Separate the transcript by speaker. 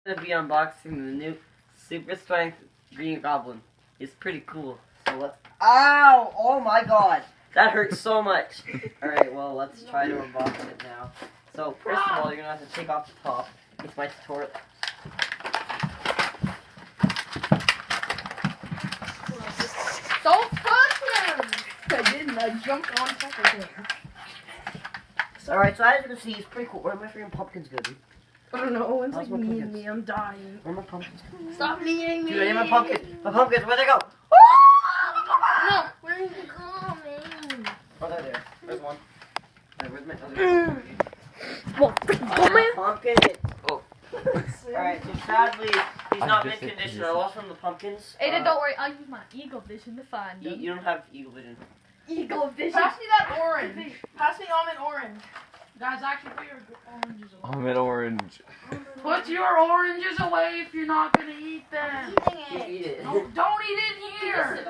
Speaker 1: Gonna be unboxing the new Super Strength Green Goblin. It's pretty cool. So let's. Ow! Oh my god! That hurts so much. Alright, well, let's try to unbox it now. So, first of all, you're gonna have to take off the top. It's my tutorial.
Speaker 2: Don't touch him! I didn't. I jumped on top of him.
Speaker 1: Alright, so as you can see, it's pretty cool. Where are my freaking pumpkins going?
Speaker 2: I don't know. One's
Speaker 1: How's
Speaker 2: like
Speaker 1: my
Speaker 2: me and
Speaker 1: pumpkins?
Speaker 2: me. I'm dying.
Speaker 1: Where are my pumpkins going?
Speaker 2: Stop eating me!
Speaker 1: Dude, I need my pumpkins. My pumpkins, where'd they go?
Speaker 2: No, where are you coming?
Speaker 1: Oh, they're there. There's one. Alright, where's my other
Speaker 2: Well,
Speaker 1: my pumpkin. Oh. Alright, so sadly, he's not mint condition. I lost one of the pumpkins.
Speaker 3: Aiden, don't worry. I'll use my eagle vision to find them.
Speaker 1: You don't have eagle vision.
Speaker 3: Eagle vision.
Speaker 4: Pass me that orange. Pass me almond orange. Guys, actually put your oranges away.
Speaker 5: Almond orange.
Speaker 4: Put your oranges away if you're not gonna eat them.
Speaker 1: Just eat it.
Speaker 4: No, don't eat it here.